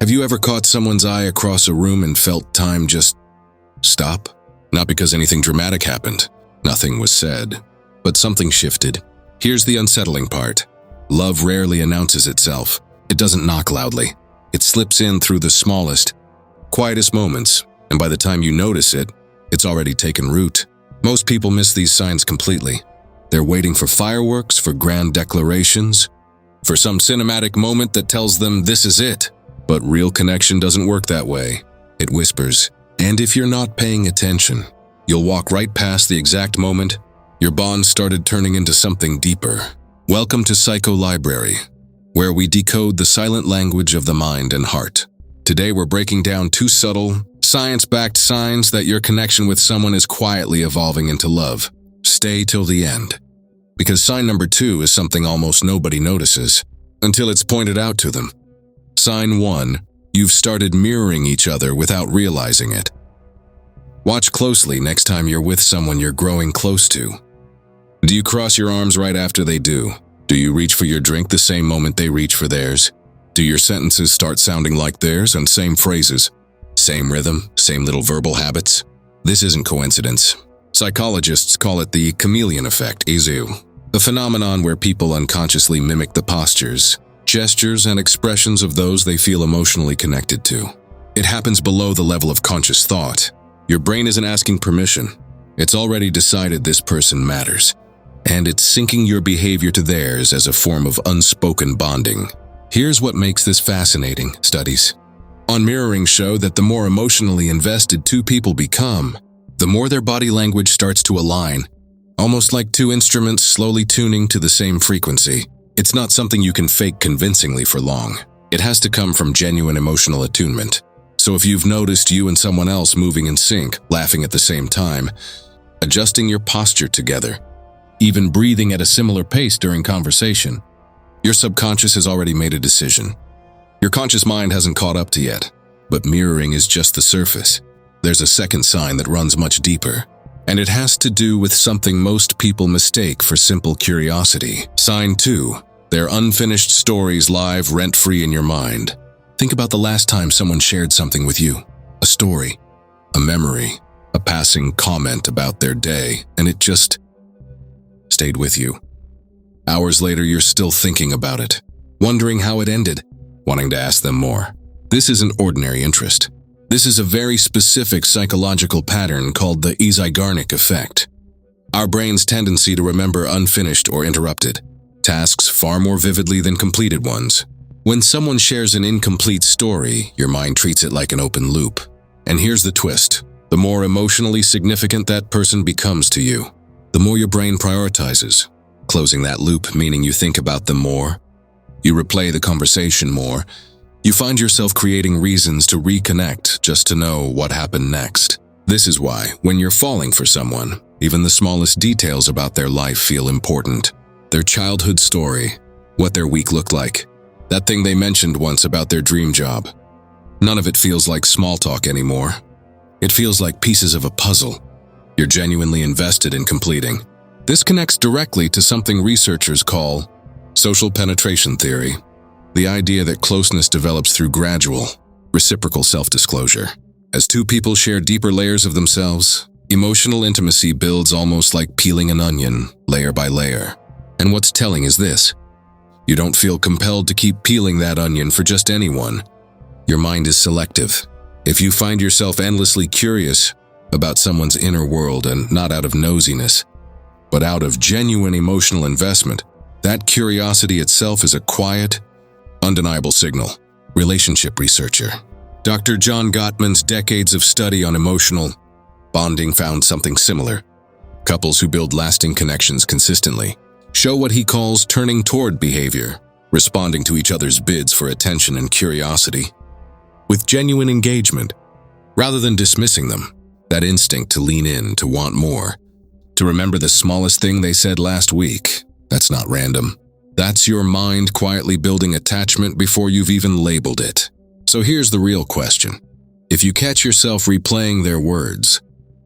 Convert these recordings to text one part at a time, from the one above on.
Have you ever caught someone's eye across a room and felt time just stop? Not because anything dramatic happened. Nothing was said. But something shifted. Here's the unsettling part. Love rarely announces itself. It doesn't knock loudly. It slips in through the smallest, quietest moments, and by the time you notice it, it's already taken root. Most people miss these signs completely. They're waiting for fireworks, for grand declarations, for some cinematic moment that tells them this is it. But real connection doesn't work that way. It whispers. And if you're not paying attention, you'll walk right past the exact moment your bond started turning into something deeper. Welcome to Psycho Library, where we decode the silent language of the mind and heart. Today we're breaking down 2 subtle, science-backed signs that your connection with someone is quietly evolving into love. Stay till the end. Because sign number 2 is something almost nobody notices, until it's pointed out to them. Sign 1, you've started mirroring each other without realizing it. Watch closely next time you're with someone you're growing close to. Do you cross your arms right after they do? Do you reach for your drink the same moment they reach for theirs? Do your sentences start sounding like theirs and same phrases? Same rhythm, same little verbal habits? This isn't coincidence. Psychologists call it the Chameleon Effect, a phenomenon where people unconsciously mimic the postures, gestures, and expressions of those they feel emotionally connected to. It happens below the level of conscious thought. Your brain isn't asking permission. It's already decided this person matters, and it's syncing your behavior to theirs as a form of unspoken bonding. Here's what makes this fascinating. Studies on mirroring show that the more emotionally invested 2 people become, the more their body language starts to align, almost like 2 instruments slowly tuning to the same frequency. It's not something you can fake convincingly for long. It has to come from genuine emotional attunement. So if you've noticed you and someone else moving in sync, laughing at the same time, adjusting your posture together, even breathing at a similar pace during conversation, your subconscious has already made a decision. Your conscious mind hasn't caught up to yet, but mirroring is just the surface. There's a second sign that runs much deeper, and it has to do with something most people mistake for simple curiosity. Sign 2, their unfinished stories live rent-free in your mind. Think about the last time someone shared something with you, a story, a memory, a passing comment about their day, and it just stayed with you. Hours later, you're still thinking about it, wondering how it ended, wanting to ask them more. This isn't ordinary interest. This is a very specific psychological pattern called the Zeigarnik Effect. Our brain's tendency to remember unfinished or interrupted tasks far more vividly than completed ones. When someone shares an incomplete story, your mind treats it like an open loop. And here's the twist. The more emotionally significant that person becomes to you, the more your brain prioritizes. Closing that loop, meaning you think about them more, you replay the conversation more, you find yourself creating reasons to reconnect just to know what happened next. This is why, when you're falling for someone, even the smallest details about their life feel important. Their childhood story, what their week looked like, that thing they mentioned once about their dream job. None of it feels like small talk anymore. It feels like pieces of a puzzle you're genuinely invested in completing. This connects directly to something researchers call social penetration theory, the idea that closeness develops through gradual, reciprocal self-disclosure. As 2 people share deeper layers of themselves, emotional intimacy builds almost like peeling an onion, layer by layer. And what's telling is this: you don't feel compelled to keep peeling that onion for just anyone. Your mind is selective. If you find yourself endlessly curious about someone's inner world, and not out of nosiness, but out of genuine emotional investment, that curiosity itself is a quiet, undeniable signal. Relationship researcher Dr. John Gottman's decades of study on emotional bonding found something similar. Couples who build lasting connections consistently show what he calls turning toward behavior, responding to each other's bids for attention and curiosity with genuine engagement, rather than dismissing them. That instinct to lean in, to want more, to remember the smallest thing they said last week, that's not random. That's your mind quietly building attachment before you've even labeled it. So here's the real question. If you catch yourself replaying their words,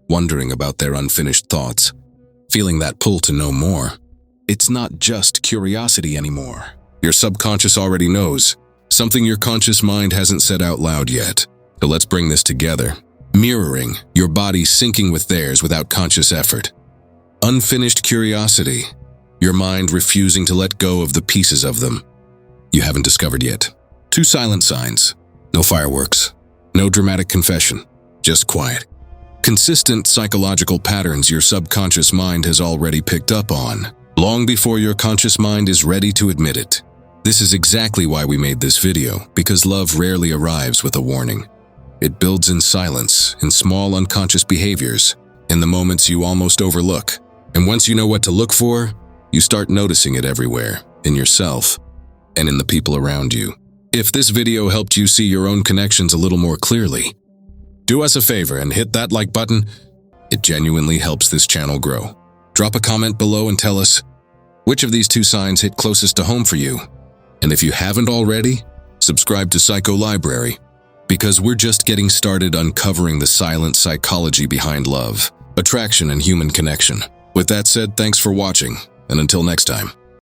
wondering about their unfinished thoughts, feeling that pull to know more, it's not just curiosity anymore. Your subconscious already knows something your conscious mind hasn't said out loud yet. So let's bring this together. Mirroring, your body syncing with theirs without conscious effort. Unfinished curiosity, your mind refusing to let go of the pieces of them you haven't discovered yet. 2 silent signs. No fireworks. No dramatic confession. Just quiet. Consistent psychological patterns your subconscious mind has already picked up on, long before your conscious mind is ready to admit it. This is exactly why we made this video, because love rarely arrives with a warning. It builds in silence, in small unconscious behaviors, in the moments you almost overlook. And once you know what to look for, you start noticing it everywhere, in yourself, and in the people around you. If this video helped you see your own connections a little more clearly, do us a favor and hit that like button. It genuinely helps this channel grow. Drop a comment below and tell us which of these 2 signs hit closest to home for you. And if you haven't already, subscribe to Psycho Library, because we're just getting started uncovering the silent psychology behind love, attraction, and human connection. With that said, thanks for watching, and until next time.